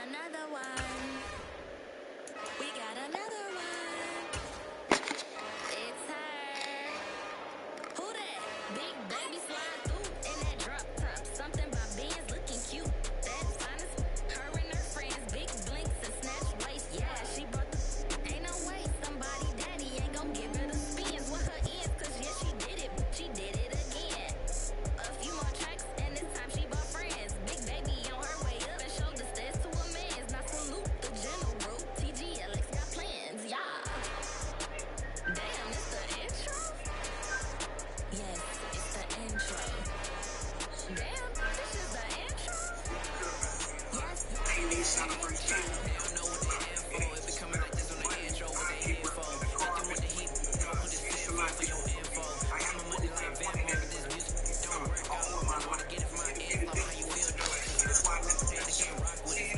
another one. We got another one. It's her. Who that? Big baby slide through in that drop top. Something by Benz looking cute. That's honest. Her and her friends, big blinks and snatch waist. Yeah, she brought the. Ain't no way somebody daddy ain't gon' give her the spins with her ends. Cause yeah, she did it. She did it again. A few more tracks and this time she bought friends. Big baby on her way up and showed the stairs to a man's. Now salute the general. TGLX got plans, yeah. Damn, it's the intro? Yes, it's the intro. Damn, this is the intro? Yes, it's the intro. They don't know what they here for. It be coming like this on the intro. What they here for? Nothing with the heat. Don't put this in for your info. Got my money like Venmo, but this music don't work out. I wanna get it from my info. How you feel, though? They can't rock with it.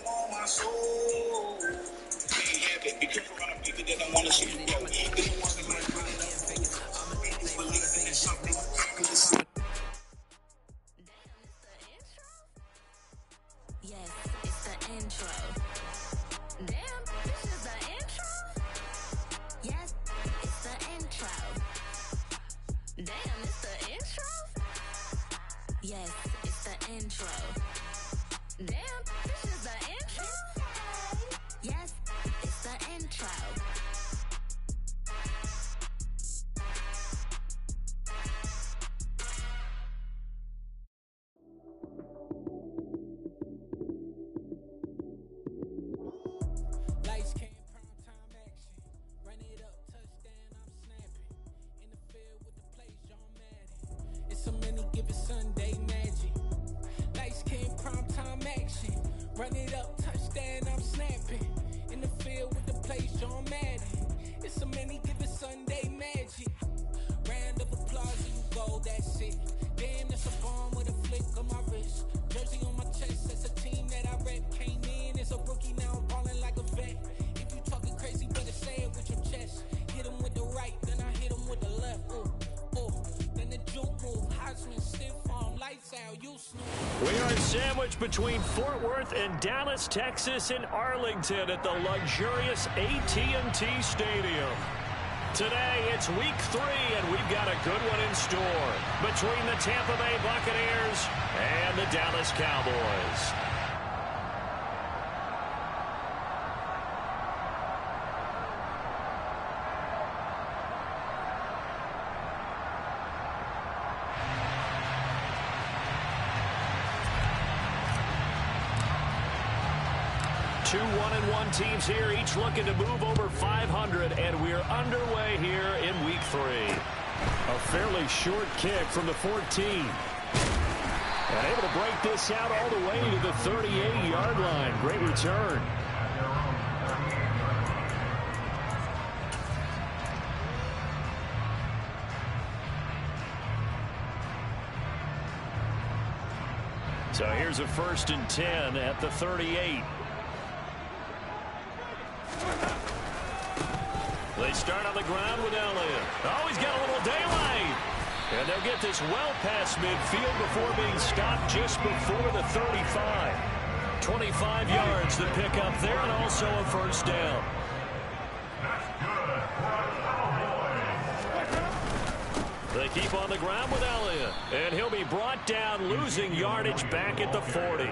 On my soul. Can't have it. Be careful around people that don't want to see you go. They don't want to let you go. It's believing in something. Yes, it's the intro. Damn, this is the intro? Yes, it's the intro. Damn, it's the intro? Yes, it's the intro. Damn, this is the intro? Yes, it's the intro. Lights came, prime time action. Run it up, touchdown, I'm snapping. In the field with the plays, John Madden. It's so many given Sunday magic. Lights came, prime time action. Run it up, touchdown, I'm snapping. In the field with the plays, John Madden. It's so many given Sunday magic. Round of applause, and you go, that's it. Damn, that's a bomb with a flick on my wrist. Jersey on my chest, that's a team that I rep. Came in as a rookie, now I'm balling like a vet. If you talking crazy, better say it with your chest. Hit him with the right, then I hit him with the left. Ooh, ooh, then the juke move. Heisman, stiff arm, lights out, you snooze. We are sandwiched between Fort Worth and Dallas, Texas, and Arlington at the luxurious AT&T Stadium. Today, it's week 3, and we've got a good one in store between the Tampa Bay Buccaneers and the Dallas Cowboys. Two 1-1 teams here, each looking to move over 500, and we're underway here in week 3. A fairly short kick from the 14. And able to break this out all the way to the 38-yard line. Great return. So here's a 1st and 10 at the 38. They start on the ground with Elliott. Oh, he's got a little daylight. And they'll get this well past midfield before being stopped just before the 35. 25 yards to pick up there, and also a 1st down. They keep on the ground with Elliott. And he'll be brought down, losing yardage back at the 40.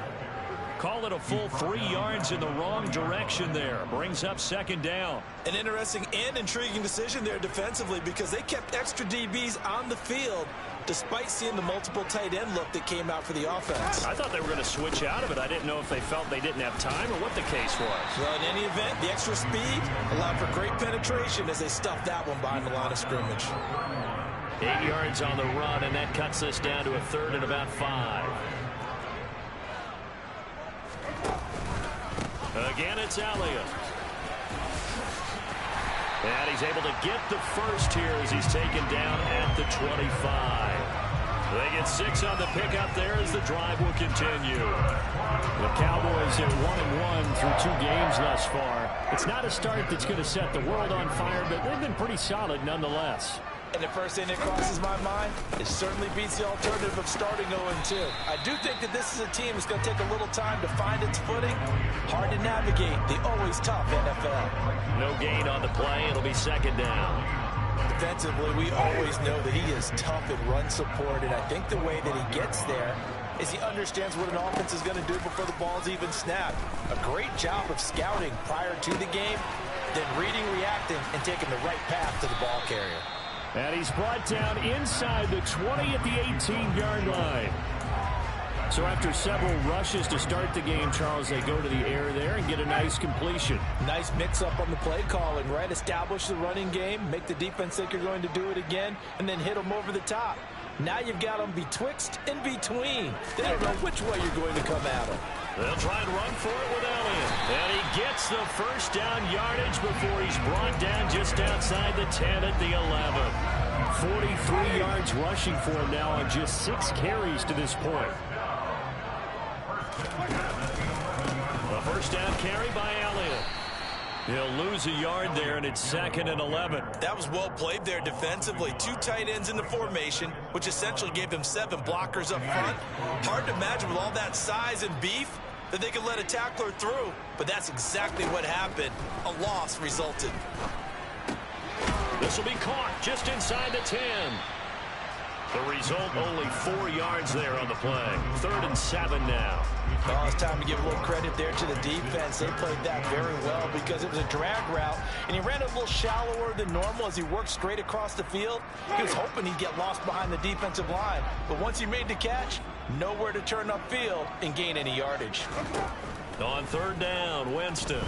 Call it a full 3 yards in the wrong direction there. Brings up 2nd down. An interesting and intriguing decision there defensively because they kept extra DBs on the field despite seeing the multiple tight end look that came out for the offense. I thought they were going to switch out of it. I didn't know if they felt they didn't have time or what the case was. Well, in any event, the extra speed allowed for great penetration as they stuffed that one behind the line of scrimmage. 8 yards on the run, and that cuts us down to a 3rd and about 5. Again, it's Elliott. And he's able to get the first here as he's taken down at the 25. They get 6 on the pickup there as the drive will continue. The Cowboys are 1-1 through 2 games thus far. It's not a start that's going to set the world on fire, but they've been pretty solid nonetheless. And the first thing that crosses my mind, it certainly beats the alternative of starting 0-2. I do think that this is a team that's going to take a little time to find its footing. Hard to navigate the always tough NFL. No gain on the play. It'll be second down. Defensively, we always know that he is tough in run support, and I think the way that he gets there is he understands what an offense is going to do before the ball's even snapped. A great job of scouting prior to the game, then reading, reacting, and taking the right path to the ball carrier. And he's brought down inside the 20 at the 18-yard line. So after several rushes to start the game, Charles, they go to the air there and get a nice completion. Nice mix-up on the play calling, right? Establish the running game, make the defense think you're going to do it again, and then hit them over the top. Now you've got them betwixt and between. They don't know which way you're going to come at them. They'll try and run for it with Elliott. And he gets the first down yardage before he's brought down just outside the 10 at the 11. 43 yards rushing for him now on just 6 carries to this point. The first down carry by Elliott. He'll lose a yard there, and it's 2nd and 11. That was well played there defensively. 2 tight ends in the formation, which essentially gave them 7 blockers up front. Hard to imagine with all that size and beef that they could let a tackler through, but that's exactly what happened. A loss resulted. This will be caught just inside the 10. The result, only 4 yards there on the play. 3rd and 7 now. Oh, it's time to give a little credit there to the defense. They played that very well because it was a drag route, and he ran a little shallower than normal as he worked straight across the field. He was hoping he'd get lost behind the defensive line, but once he made the catch, nowhere to turn upfield and gain any yardage. On 3rd down, Winston.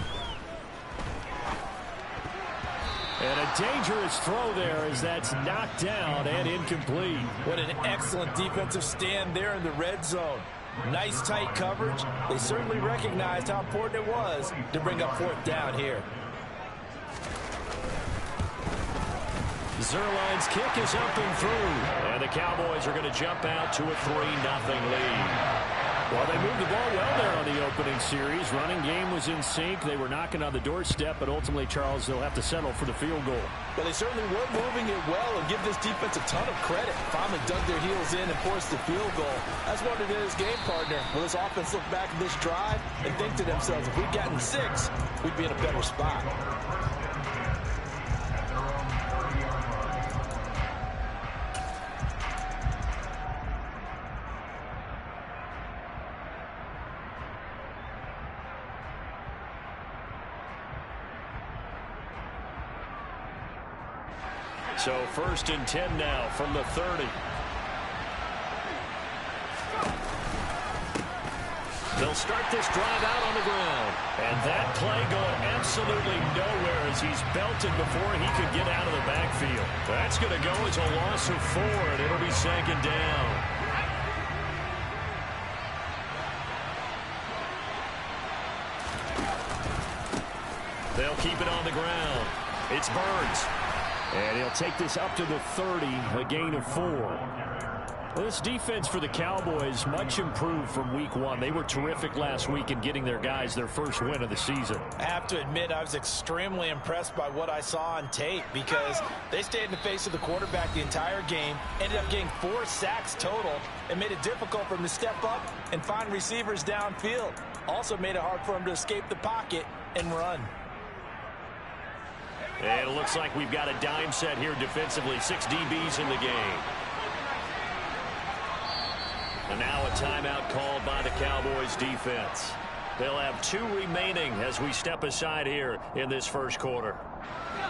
And a dangerous throw there as that's knocked down and incomplete. What an excellent defensive stand there in the red zone. Nice tight coverage. They certainly recognized how important it was to bring up 4th down here. Zerline's kick is up and through. And the Cowboys are going to jump out to a 3-0 lead. Well, they moved the ball well there on the opening series. Running game was in sync. They were knocking on the doorstep, but ultimately, Charles, they'll have to settle for the field goal. Well, they certainly were moving it well, and give this defense a ton of credit. Finally dug their heels in and forced the field goal. That's what it is, game partner. Will this offense look back at this drive and think to themselves, if we'd gotten 6, we'd be in a better spot. So 1st and 10 now from the 30. They'll start this drive out on the ground. And that play going absolutely nowhere as he's belted before he could get out of the backfield. That's going to go as a loss of 4, and it'll be 2nd down. They'll keep it on the ground. It's Burns. And he'll take this up to the 30, a gain of 4. Well, this defense for the Cowboys, much improved from week 1. They were terrific last week in getting their guys their first win of the season. I have to admit, I was extremely impressed by what I saw on tape because they stayed in the face of the quarterback the entire game, ended up getting 4 sacks total, and made it difficult for him to step up and find receivers downfield. Also made it hard for him to escape the pocket and run. And it looks like we've got a dime set here defensively. 6 DBs in the game. And now a timeout called by the Cowboys defense. They'll have 2 remaining as we step aside here in this first quarter.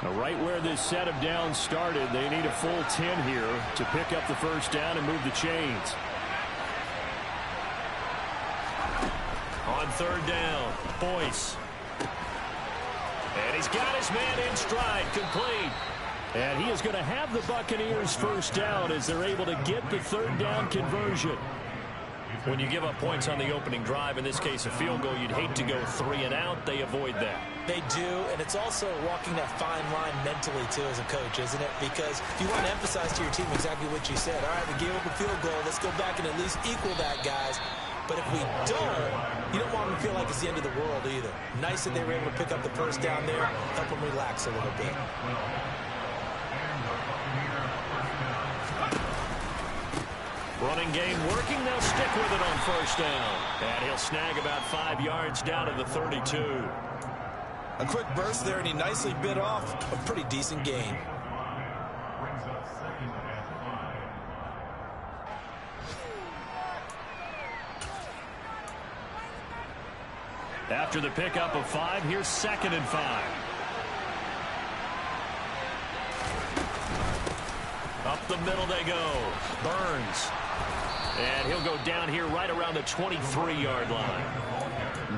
Now, right where this set of downs started, they need a full 10 here to pick up the first down and move the chains. On 3rd down, Boyce. And he's got his man in stride, complete. And he is going to have the Buccaneers first down as they're able to get the 3rd down conversion. When you give up points on the opening drive, in this case a field goal, you'd hate to go 3 and out. They avoid that. They do, and it's also walking that fine line mentally, too, as a coach, isn't it? Because you want to emphasize to your team exactly what you said. All right, we gave up a field goal. Let's go back and at least equal that, guys. But if we don't, you don't want them to feel like it's the end of the world either. Nice that they were able to pick up the first down there, help them relax a little bit. Running game working. They'll stick with it on first down. And he'll snag about 5 yards down to the 32. A quick burst there, and he nicely bit off a pretty decent gain. After the pickup of 5, here's 2nd and 5. Up the middle they go. Burns. And he'll go down here right around the 23-yard line.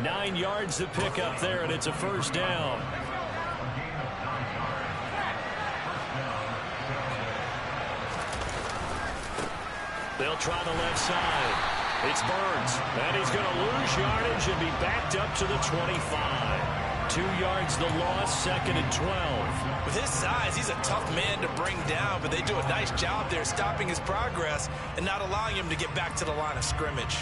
9 yards to pick up there, and it's a first down. They'll try the left side. It's Burns, and he's going to lose yardage and be backed up to the 25. 2 yards the loss, 2nd and 12. With his size, he's a tough man to bring down, but they do a nice job there stopping his progress and not allowing him to get back to the line of scrimmage.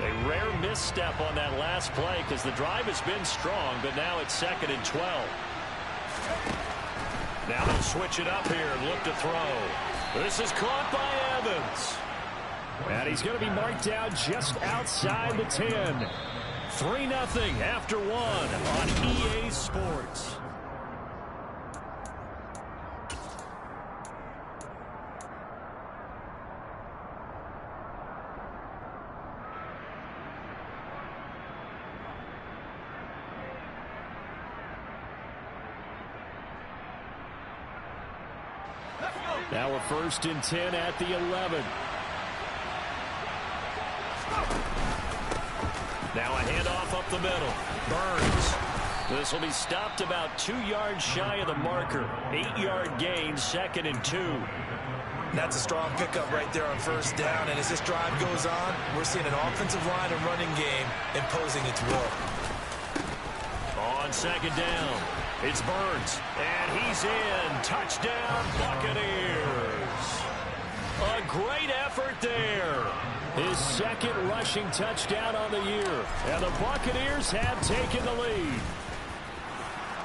A rare misstep on that last play because the drive has been strong, but now it's 2nd and 12. Now they'll switch it up here and look to throw. This is caught by Evans. And he's going to be marked down just outside the 10. 3-0 after 1 on EA Sports. Now we're 1st and 10 at the 11. Now a handoff up the middle. Burns. This will be stopped about 2 yards shy of the marker. 8-yard gain, 2nd and 2. That's a strong pickup right there on first down, and as this drive goes on, we're seeing an offensive line and running game imposing its will. On 2nd down, it's Burns, and he's in. Touchdown, Buccaneers. A great effort there. His 2nd rushing touchdown on the year. And the Buccaneers have taken the lead.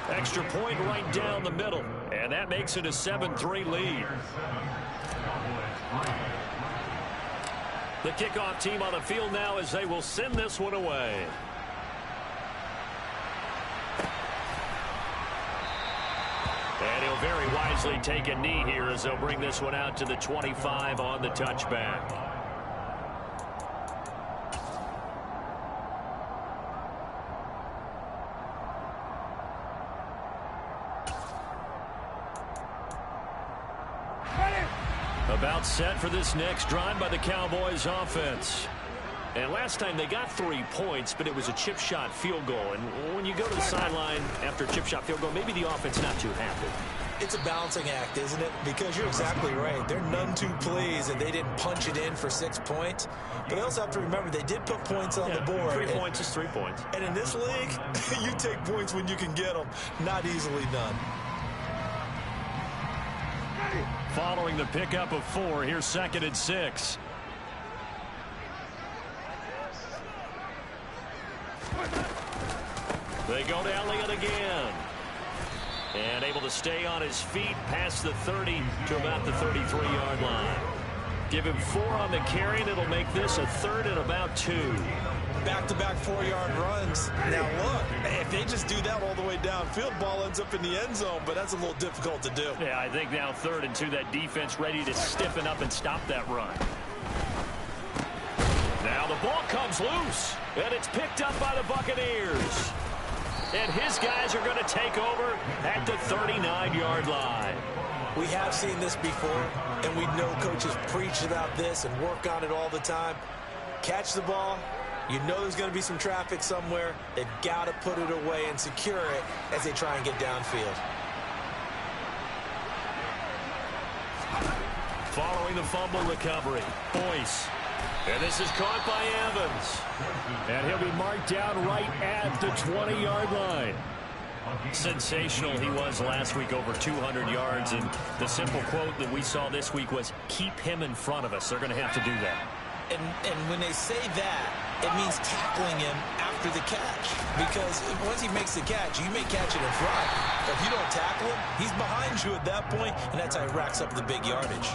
Extra point right down the middle. And that makes it a 7-3 lead. The kickoff team on the field now as they will send this one away. And he'll very wisely take a knee here as they'll bring this one out to the 25 on the touchback. About set for this next drive by the Cowboys offense. And last time they got 3 points, but it was a chip shot field goal. And when you go to the sideline after a chip shot field goal, maybe the offense not too happy. It's a balancing act, isn't it? Because you're exactly right. They're none too pleased, and they didn't punch it in for 6 points. But they also have to remember they did put points on the board. 3 points is 3 points. And in this league, you take points when you can get them. Not easily done. Following the pickup of 4, here's 2nd and 6. They go to Elliott again. And able to stay on his feet past the 30 to about the 33-yard line. Give him 4 on the carry, and it'll make this a 3rd and about 2. Back-to-back 4-yard runs. Now, look, if they just do that all the way downfield, ball ends up in the end zone, but that's a little difficult to do. Yeah, I think now 3rd and 2, that defense ready to stiffen up and stop that run. Now the ball comes loose, and it's picked up by the Buccaneers. And his guys are going to take over at the 39-yard line. We have seen this before, and we know coaches preach about this and work on it all the time. Catch the ball. You know there's going to be some traffic somewhere. They've got to put it away and secure it as they try and get downfield. Following the fumble recovery, Boyce. And this is caught by Evans. And he'll be marked down right at the 20-yard line. Sensational he was last week, over 200 yards. And the simple quote that we saw this week was, keep him in front of us. They're going to have to do that. And when they say that, it means tackling him after the catch. Because once he makes the catch, you may catch it in front. But if you don't tackle him, he's behind you at that point, and that's how he racks up the big yardage.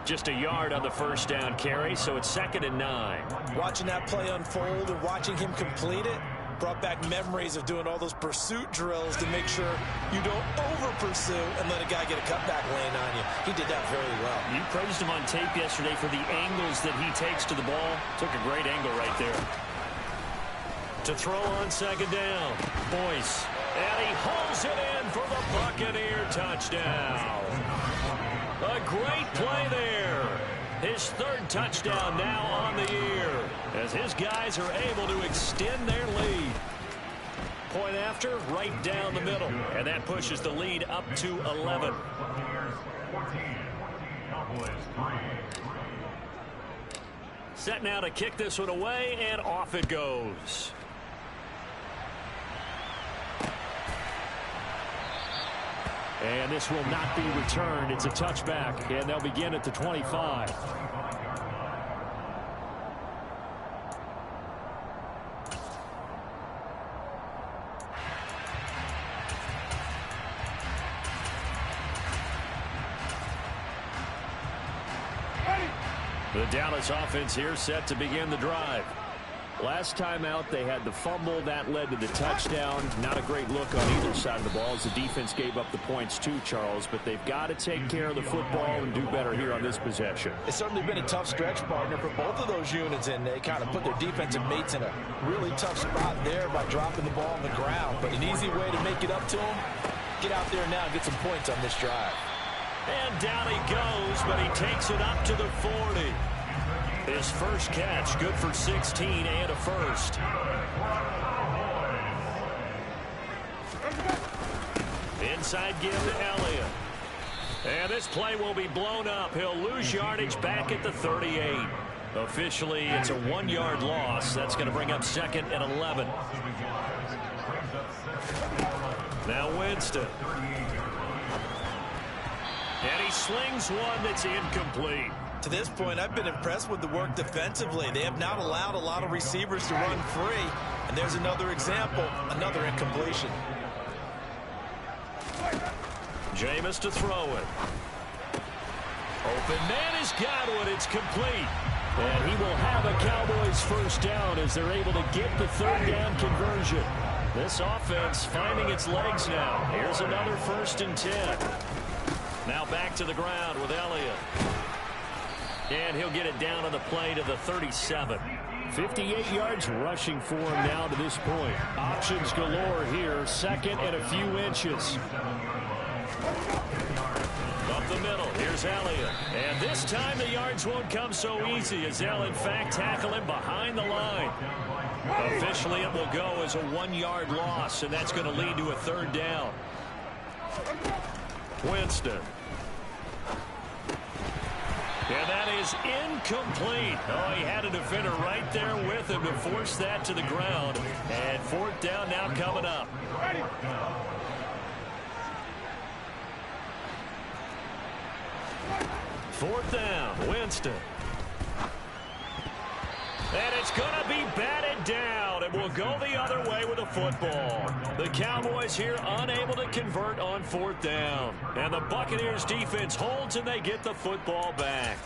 Just a yard on the first down carry, so it's 2nd and 9. Watching that play unfold and watching him complete it brought back memories of doing all those pursuit drills to make sure you don't over-pursue and let a guy get a cutback lane on you. He did that very well. You praised him on tape yesterday for the angles that he takes to the ball. Took a great angle right there. To throw on 2nd down, Boyce. And he hauls it in for the Buccaneer touchdown. A great play there. His 3rd touchdown now on the year as his guys are able to extend their lead. Point after, right down the middle. And that pushes the lead up to 11. Set now to kick this one away, and off it goes. And this will not be returned. It's a touchback, and they'll begin at the 25. The Dallas offense here set to begin the drive. Last time out, they had the fumble. That led to the touchdown. Not a great look on either side of the ball as the defense gave up the points too, Charles. But they've got to take care of the football and do better here on this possession. It's certainly been a tough stretch, partner, for both of those units, and they kind of put their defensive mates in a really tough spot there by dropping the ball on the ground. But an easy way to make it up to them, get out there now and get some points on this drive. And down he goes, but he takes it up to the 40. His first catch, good for 16 and a first. Inside give to Elliott. And this play will be blown up. He'll lose yardage back at the 38. Officially, it's a 1-yard loss. That's going to bring up 2nd and 11. Now Winston. And he slings one that's incomplete. To this point, I've been impressed with the work defensively. They have not allowed a lot of receivers to run free. And there's another example, another incompletion. Jameis to throw it. Open man has got one. It's complete. And he will have a Cowboys first down as they're able to get the 3rd down conversion. This offense finding its legs now. Here's another 1st and 10. Now back to the ground with Elliott. And he'll get it down on the play to the 37. 58 yards rushing for him now to this point. Options galore here. 2nd and a few inches. Up the middle. Here's Elliott. And this time the yards won't come so easy as they'll in fact tackle him behind the line. Officially it will go as a 1-yard loss, and that's going to lead to a 3rd down. Winston. And that is incomplete. Oh, he had a defender right there with him to force that to the ground. And 4th down now coming up. Fourth down, Winston. And it's going to be batted down. It will go the other way with the football. The Cowboys here unable to convert on 4th down. And the Buccaneers defense holds and they get the football back.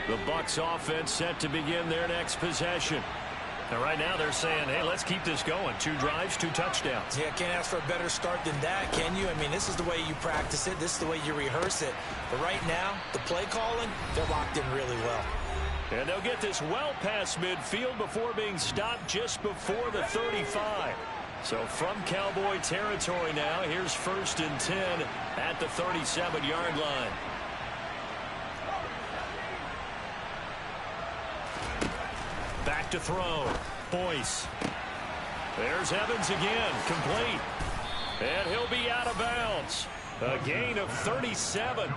The Bucs offense set to begin their next possession. And right now they're saying, hey, let's keep this going. 2 drives, 2 touchdowns. Yeah, can't ask for a better start than that, can you? I mean, this is the way you practice it. This is the way you rehearse it. But right now, the play calling, they're locked in really well. And they'll get this well past midfield before being stopped just before the 35. So from Cowboy territory now, here's 1st and 10 at the 37-yard line. Back to throw. Boyce. There's Evans again. Complete. And he'll be out of bounds. A gain of 37.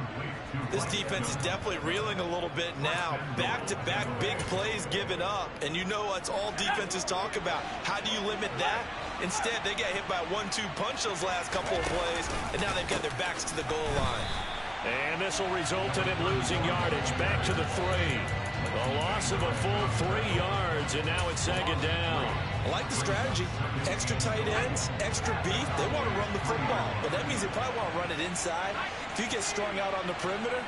This defense is definitely reeling a little bit now. Back-to-back big plays given up. And you know that's all defenses talk about. How do you limit that? Instead, they got hit by a 1-2 punch those last couple of plays. And now they've got their backs to the goal line. And this will result in him losing yardage. Back to the 3. A loss of a full 3 yards, and now it's second down. I like the strategy. Extra tight ends, extra beef. They want to run the football, but that means they probably want to run it inside. If you get strung out on the perimeter,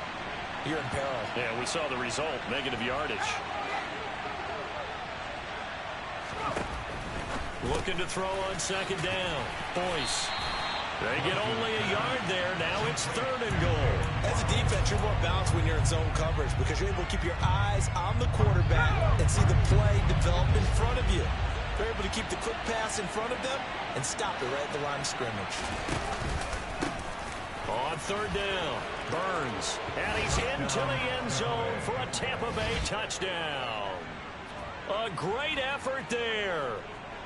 you're in peril. Yeah, we saw the result, negative yardage. Looking to throw on second down. Boyce. They get only a yard there. Now it's 3rd and goal. As a defense, you're more balanced when you're in zone coverage because you're able to keep your eyes on the quarterback and see the play develop in front of you. You're able to keep the quick pass in front of them and stop it right at the line of scrimmage. On 3rd down, Burns. And he's into the end zone for a Tampa Bay touchdown. A great effort there,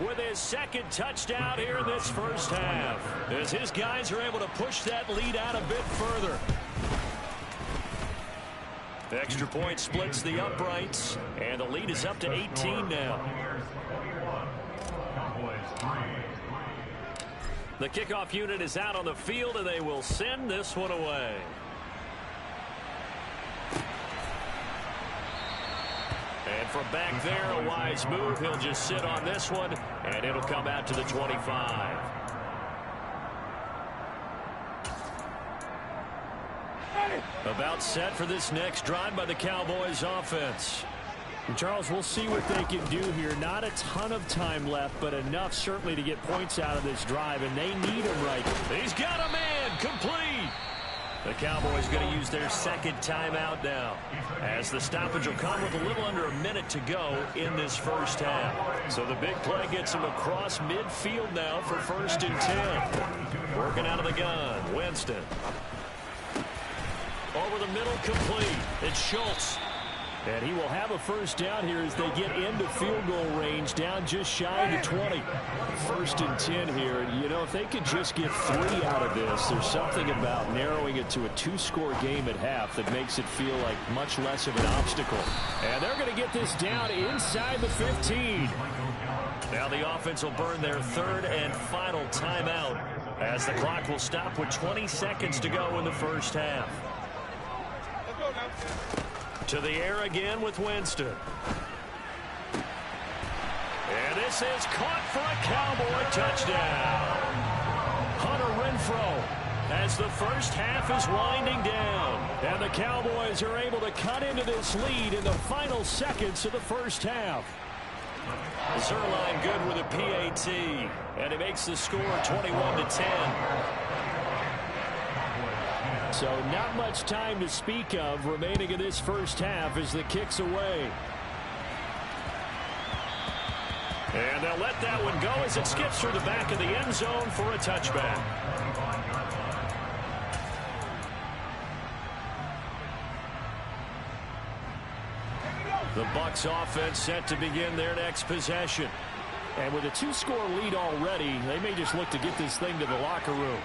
with his 2nd touchdown here in this first half, as his guys are able to push that lead out a bit further. The extra point splits the uprights, and the lead is up to 18 now. The kickoff unit is out on the field, and they will send this one away. And from back there, a wise move. He'll just sit on this one, and it'll come out to the 25. About set for this next drive by the Cowboys offense. And Charles, we'll see what they can do here. Not a ton of time left, but enough certainly to get points out of this drive, and they need him right. He's got a man, complete. The Cowboys going to use their 2nd timeout now, as the stoppage will come with a little under a minute to go in this first half. So the big play gets him across midfield now for 1st and 10. Working out of the gun, Winston. Over the middle, complete. It's Schultz. And he will have a first down here as they get into field goal range, down just shy of the 20. 1st and 10 here. And, you know, if they could just get 3 out of this, there's something about narrowing it to a 2-score game at half that makes it feel like much less of an obstacle. And they're going to get this down inside the 15. Now the offense will burn their 3rd and final timeout, as the clock will stop with 20 seconds to go in the first half. To the air again with Winston. And this is caught for a Cowboy touchdown. Hunter Renfrow, as the first half is winding down. And the Cowboys are able to cut into this lead in the final seconds of the first half. Zerline good with a PAT. And it makes the score 21-10. So not much time to speak of remaining in this first half as the kick's away. And they'll let that one go as it skips through the back of the end zone for a touchback. The Bucs offense set to begin their next possession. And with a 2-score lead already, they may just look to get this thing to the locker room.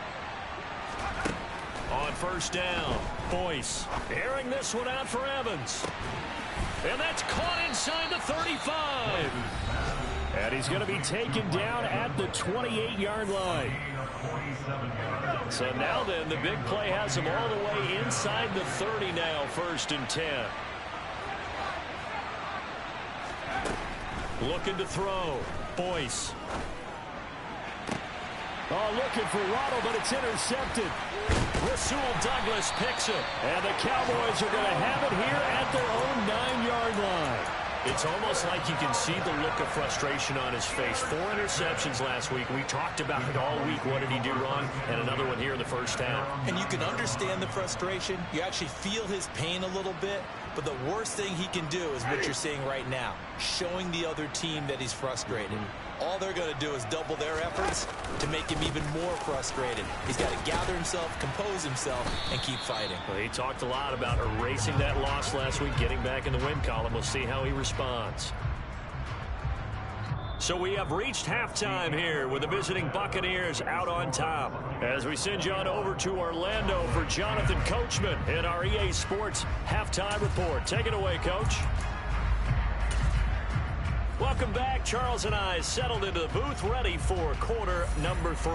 On 1st down, Boyce airing this one out for Evans. And that's caught inside the 35. And he's going to be taken down at the 28-yard line. So now then, the big play has him all the way inside the 30 now, 1st and 10. Looking to throw, Boyce. Oh, looking for Waddle, but it's intercepted. Rasul Douglas picks it. And the Cowboys are going to have it here at their own 9-yard line. It's almost like you can see the look of frustration on his face. 4 interceptions last week. We talked about it all week. What did he do wrong? And another one here in the first half. And you can understand the frustration. You actually feel his pain a little bit. But the worst thing he can do is what you're seeing right now, showing the other team that he's frustrated. All they're going to do is double their efforts to make him even more frustrated. He's got to gather himself, compose himself, and keep fighting. Well, he talked a lot about erasing that loss last week, getting back in the win column. We'll see how he responds. So we have reached halftime here with the visiting Buccaneers out on top. As we send you on over to Orlando for Jonathan Coachman in our EA Sports Halftime Report. Take it away, Coach. Welcome back. Charles and I settled into the booth, ready for quarter number 3.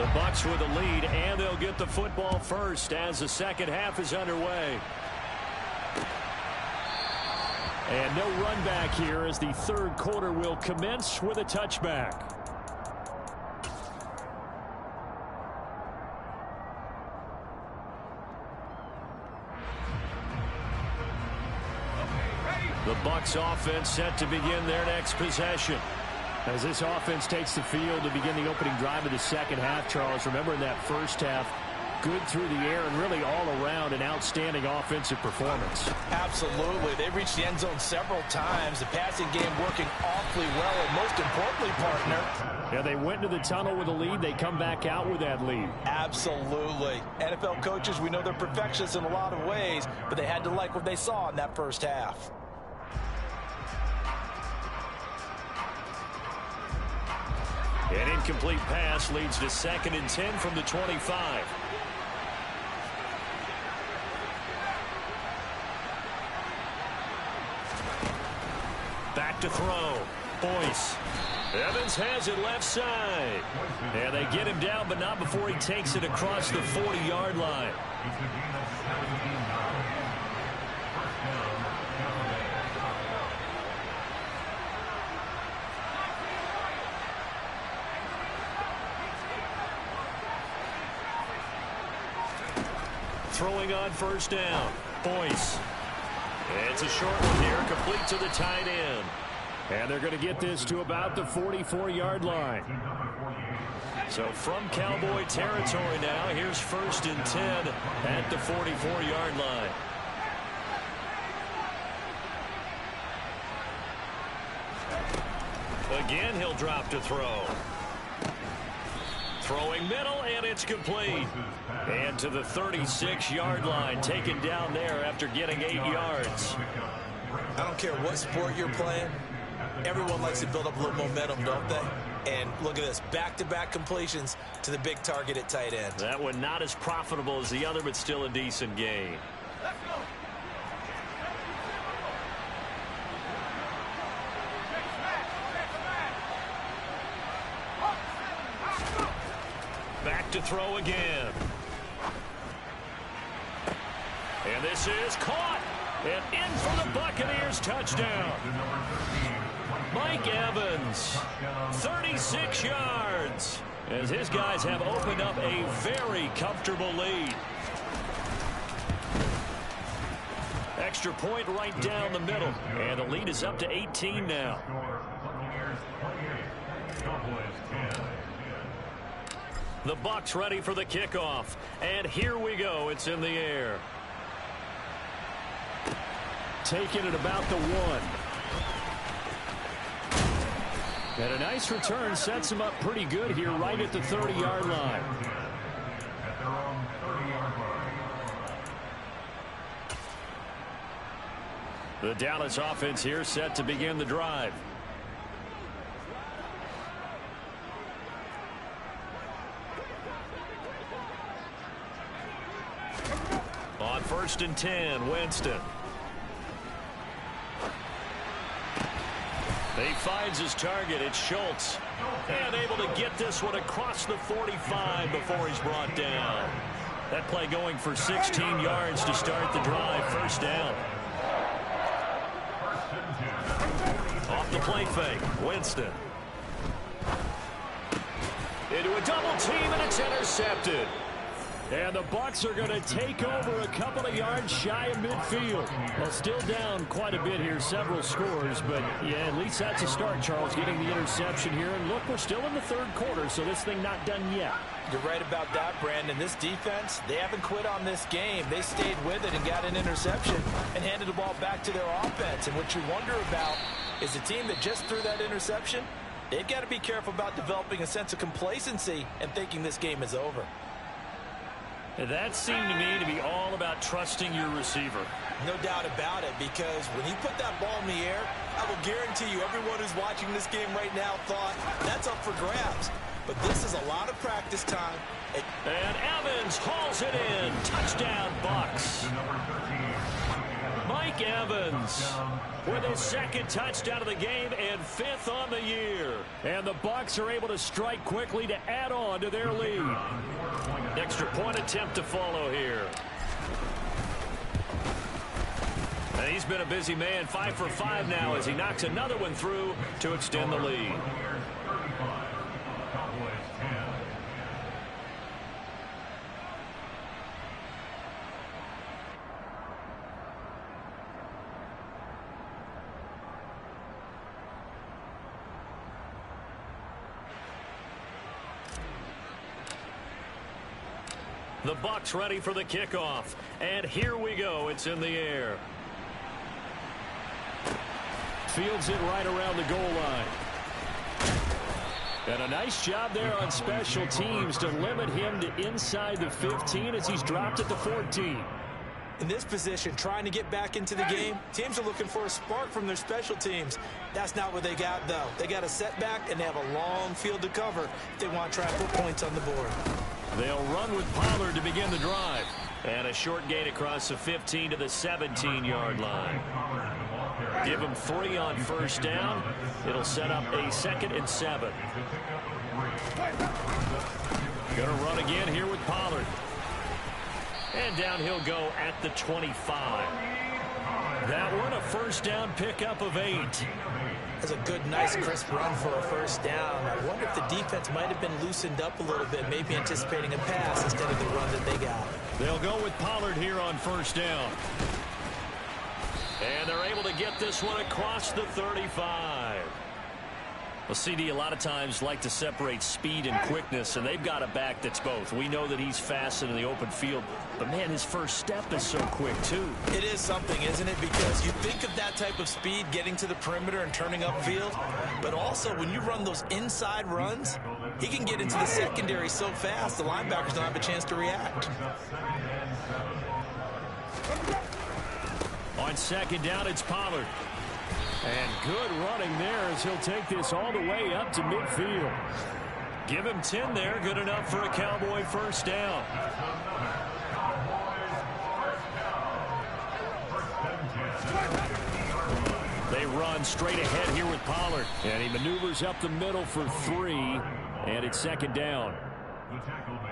The Bucks with the lead, and they'll get the football first as the second half is underway. And no run back here as the third quarter will commence with a touchback. The Bucks offense set to begin their next possession. As this offense takes the field to begin the opening drive of the second half, Charles, remember in that first half, good through the air and really all around an outstanding offensive performance. Absolutely. They reached the end zone several times. The passing game working awfully well, and most importantly, partner. Yeah, they went to the tunnel with a lead. They come back out with that lead. Absolutely. NFL coaches, we know they're perfectionists in a lot of ways, but they had to like what they saw in that first half. An incomplete pass leads to 2nd and 10 from the 25. Back to throw. Boyce. Evans has it left side. And they get him down, but not before he takes it across the 40-yard line. Throwing on first down. Boyce. It's a short one here, complete to the tight end. And they're going to get this to about the 44-yard line. So from Cowboy territory now, here's 1st and 10 at the 44-yard line. Again, he'll drop to throw. Throwing middle, and it's complete. And to the 36-yard line, taken down there after getting 8 yards. I don't care what sport you're playing. Everyone likes to build up a little momentum, don't they? And look at this, back-to-back completions to the big target at tight end. That one not as profitable as the other, but still a decent gain. Back to throw again. And this is caught. And in for the Buccaneers, touchdown. Mike Evans, 36 yards. As his guys have opened up a very comfortable lead. Extra point right down the middle. And the lead is up to 18 now. The Bucs ready for the kickoff. And here we go. It's in the air. Taking it about the 1. And a nice return sets him up pretty good here right at the 30-yard line. The Dallas offense here set to begin the drive. On 1st and 10, Winston. He finds his target. It's Schultz. And able to get this one across the 45 before he's brought down. That play going for 16 yards to start the drive. First down. Off the play fake. Winston. Into a double team, and it's intercepted. And the Bucs are going to take over a couple of yards shy of midfield. Well, still down quite a bit here, several scores, but yeah, at least that's a start, Charles, getting the interception here. And look, we're still in the third quarter, so this thing not done yet. You're right about that, Brandon. This defense, they haven't quit on this game. They stayed with it and got an interception and handed the ball back to their offense. And what you wonder about is the team that just threw that interception, they've got to be careful about developing a sense of complacency and thinking this game is over. That seemed to me to be all about trusting your receiver. No doubt about it, because when he put that ball in the air, I will guarantee you everyone who's watching this game right now thought that's up for grabs. But this is a lot of practice time. And Evans hauls it in. Touchdown, Bucs. Mike Mike Evans with his second touchdown of the game and 5th on the year. And the Bucs are able to strike quickly to add on to their lead. Extra point attempt to follow here. And he's been a busy man, 5 for 5 now as he knocks another one through to extend the lead. The Bucs ready for the kickoff. And here we go. It's in the air. Fields it right around the goal line. And a nice job there on special teams to limit him to inside the 15 as he's dropped at the 14. In this position, trying to get back into the game, teams are looking for a spark from their special teams. That's not what they got, though. They got a setback, and they have a long field to cover if they want to try and put points on the board. They'll run with Pollard to begin the drive. And a short gain across the 15 to the 17-yard line. Give them 3 on first down. It'll set up a 2nd and 7. Going to run again here with Pollard. And down he'll go at the 25. That one a first down pickup of 8. That's a good, nice, crisp run for a first down. I wonder if the defense might have been loosened up a little bit, maybe anticipating a pass instead of the run that they got. They'll go with Pollard here on first down. And they're able to get this one across the 35. Well, CD, a lot of times like to separate speed and quickness, and they've got a back that's both. We know that he's fast in the open field, but, man, his first step is so quick, too. It is something, isn't it? Because you think of that type of speed getting to the perimeter and turning upfield, but also when you run those inside runs, he can get into the secondary so fast the linebackers don't have a chance to react. On second down, it's Pollard. And good running there as he'll take this all the way up to midfield. Give him 10 there. Good enough for a Cowboy first down. They run straight ahead here with Pollard. And he maneuvers up the middle for 3. And it's second down.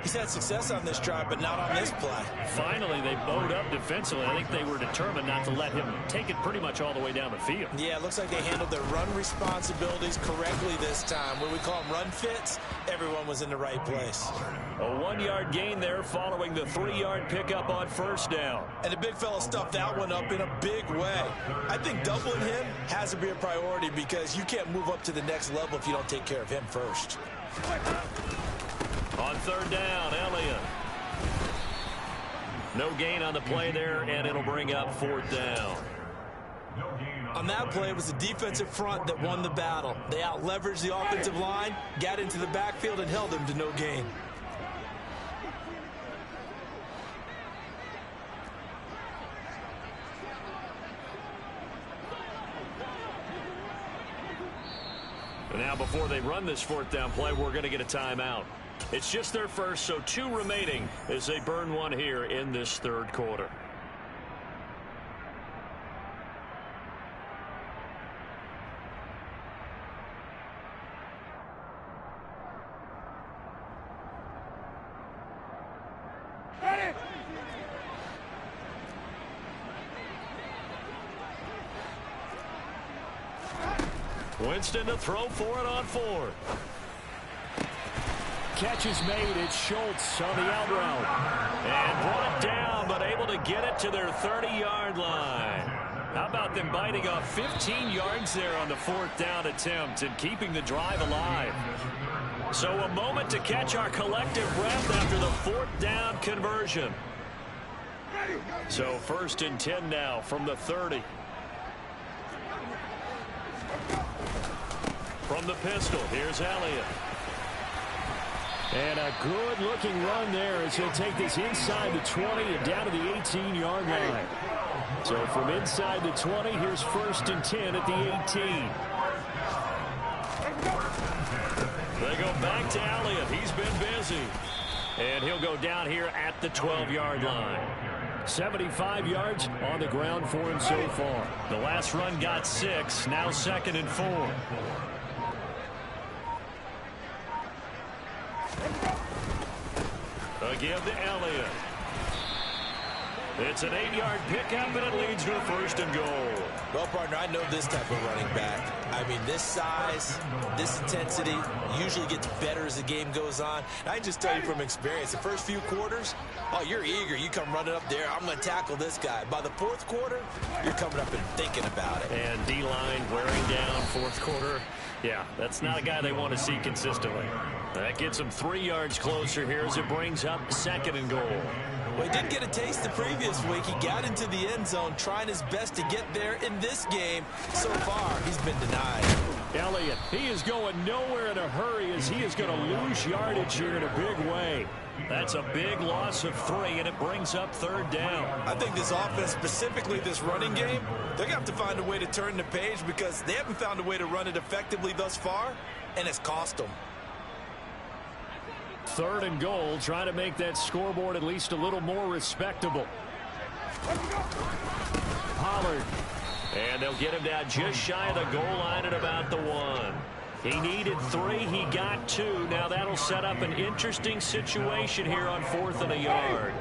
He's had success on this drive, but not on this play. Finally, they bowed up defensively. I think they were determined not to let him take it pretty much all the way down the field. Yeah, it looks like they handled their run responsibilities correctly this time. What we call them run fits, everyone was in the right place. A 1-yard gain there following the 3-yard pickup on first down. And the big fella stuffed that one up in a big way. I think doubling him has to be a priority because you can't move up to the next level if you don't take care of him first. On third down, Elliott. No gain on the play there, and it'll bring up 4th down. On that play, it was the defensive front that won the battle. They out-leveraged the offensive line, got into the backfield, and held him to no gain. And now before they run this 4th down play, we're going to get a timeout. It's just their first, so 2 remaining as they burn one here in this 3rd quarter. Winston to throw for it on 4th. Catch is made. It's Schultz on the out route. And brought down, but able to get it to their 30-yard line. How about them biting off 15 yards there on the 4th down attempt and keeping the drive alive? So a moment to catch our collective breath after the 4th down conversion. So 1st and 10 now from the 30. From the pistol, here's Elliott. And a good-looking run there as he'll take this inside the 20 and down to the 18-yard line. So from inside the 20, here's 1st and 10 at the 18. They go back to Elliott. He's been busy. And he'll go down here at the 12-yard line. 75 yards on the ground for him so far. The last run got 6, now 2nd and 4. Again to Elliott. It's an 8-yard pickup, and it leads to a 1st and goal. Well, partner, I know this type of running back. I mean, this size, this intensity usually gets better as the game goes on. And I can just tell you from experience, the first few quarters, oh, you're eager. You come running up there, I'm going to tackle this guy. By the 4th quarter, you're coming up and thinking about it. And D-line wearing down 4th quarter. Yeah, that's not a guy they want to see consistently. That gets him 3 yards closer here as it brings up 2nd and goal. Well, he didn't get a taste the previous week. He got into the end zone trying his best to get there in this game. So far, he's been denied. Elliott, he is going nowhere in a hurry as he is going to lose yardage here in a big way. That's a big loss of 3, and it brings up 3rd down. I think this offense, specifically this running game, they're going to have to find a way to turn the page because they haven't found a way to run it effectively thus far, and it's cost them. 3rd and goal, trying to make that scoreboard at least a little more respectable. Pollard. And they'll get him down just shy of the goal line at about the 1. He needed 3, he got 2. Now that'll set up an interesting situation here on 4th and a yard.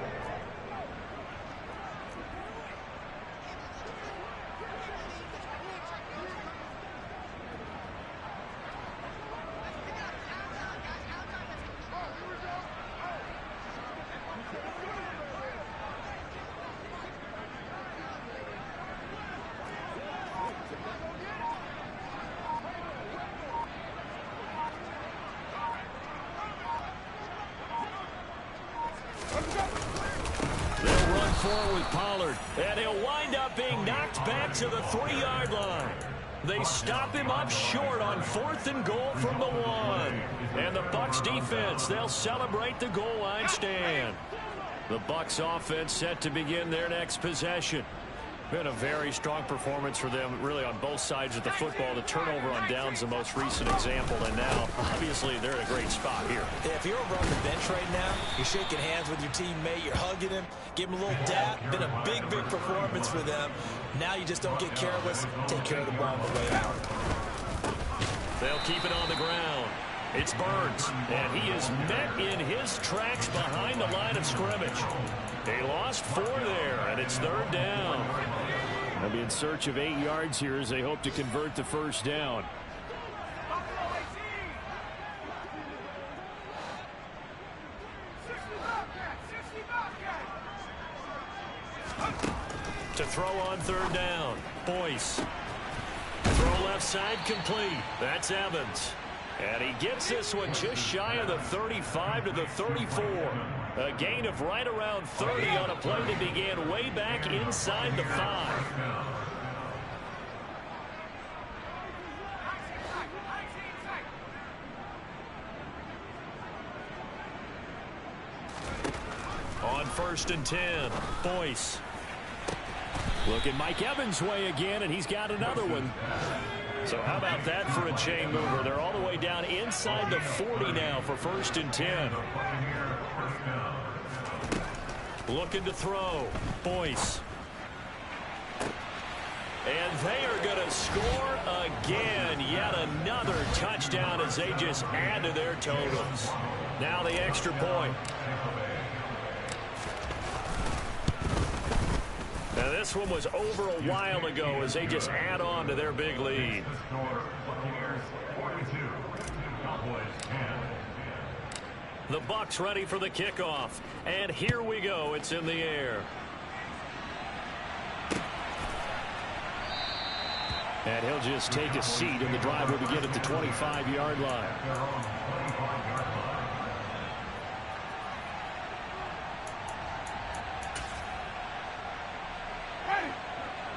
With Pollard, and he'll wind up being knocked back to the 3-yard line. They stop him up short on 4th and goal from the 1. And the Bucs defense, they'll celebrate the goal line stand. The Bucs offense set to begin their next possession. Been a very strong performance for them, really, on both sides of the football. The turnover on downs, the most recent example, and now, obviously, they're in a great spot here. Yeah, if you're over on the bench right now, you're shaking hands with your teammate, you're hugging him, give him a little dap. Been a big, big performance for them. Now you just don't get careless. Take care of the ball on the way out. They'll keep it on the ground. It's Burns, and he is met in his tracks behind the line of scrimmage. They lost 4 there, and it's 3rd down. They'll be in search of 8 yards here as they hope to convert the 1st down. To throw on 3rd down, Boyce. Throw left side complete. That's Evans. And he gets this one just shy of the 35 to the 34. A gain of right around 30 on a play that began way back inside the 5. On 1st and 10, Boyce. Looking Mike Evans' way again, and he's got another one. So how about that for a chain mover? They're all the way down inside the 40 now for 1st and 10. Looking to throw. Boyce. And they are going to score again. Yet another touchdown as they just add to their totals. Now the extra point. Now this one was over a while ago as they just add on to their big lead. The Bucs ready for the kickoff. And here we go. It's in the air. And he'll just take a seat, and the drive will begin at the 25-yard line.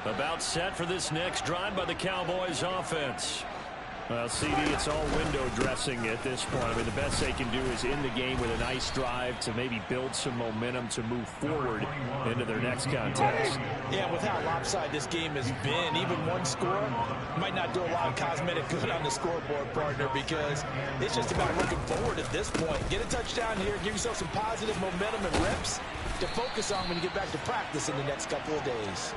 About set for this next drive by the Cowboys offense. Well, CD, it's all window dressing at this point. I mean, the best they can do is end the game with a nice drive to maybe build some momentum to move forward into their next contest. Yeah, with how lopsided this game has been, even one score might not do a lot of cosmetic good on the scoreboard, partner, because it's just about looking forward at this point. Get a touchdown here, give yourself some positive momentum and reps, to focus on when you get back to practice in the next couple of days.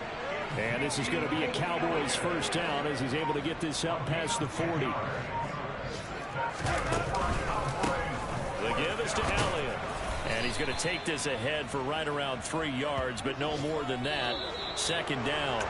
And this is going to be a Cowboys first down as he's able to get this out past the 40. The give is to Elliott. And he's going to take this ahead for right around 3 yards, but no more than that. Second down.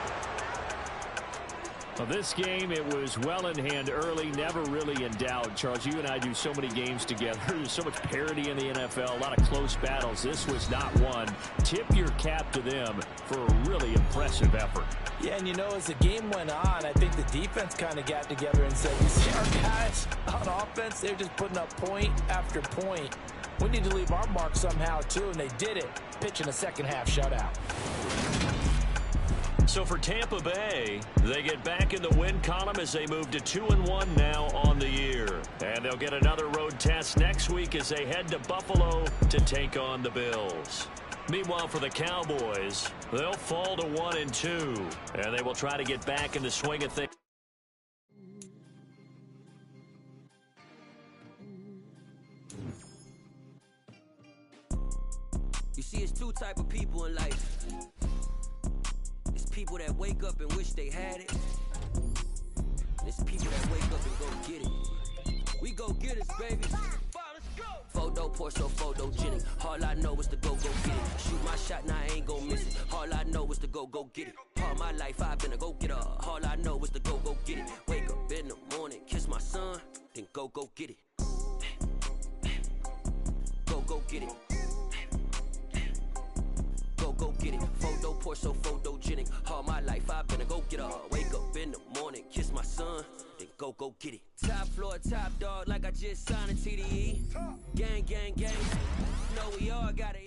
Well, this game, it was well in hand early, never really in doubt. Charles, you and I do so many games together. There's so much parity in the NFL, a lot of close battles. This was not one. Tip your cap to them for a really impressive effort. Yeah, and you know, as the game went on, I think the defense kind of got together and said, you see our guys on offense, they're just putting up point after point. We need to leave our mark somehow, too, and they did it, pitching a second-half shutout. So for Tampa Bay, they get back in the win column as they move to 2-1 now on the year. And they'll get another road test next week as they head to Buffalo to take on the Bills. Meanwhile, for the Cowboys, they'll fall to 1-2, and they will try to get back in the swing of things. You see, it's two type of people in life. It's people that wake up and wish they had it. It's people that wake up and go get it. We go get it, baby. Photo, Porsche, photogenic. All I know is to go get it. Shoot my shot, now I ain't gon' miss it. All I know is to go get it. All my life I've been a go-getter. All I know is to go get it. Wake up in the morning, kiss my son, then go get it. Go get it. Go get it. Photo, Porsche, photogenic. All my life I've been a go-getter. Wake up in the morning, kiss my son, then go get it. Top floor, top dog, like I just signed a TDE. Gang, gang, gang. You know we all gotta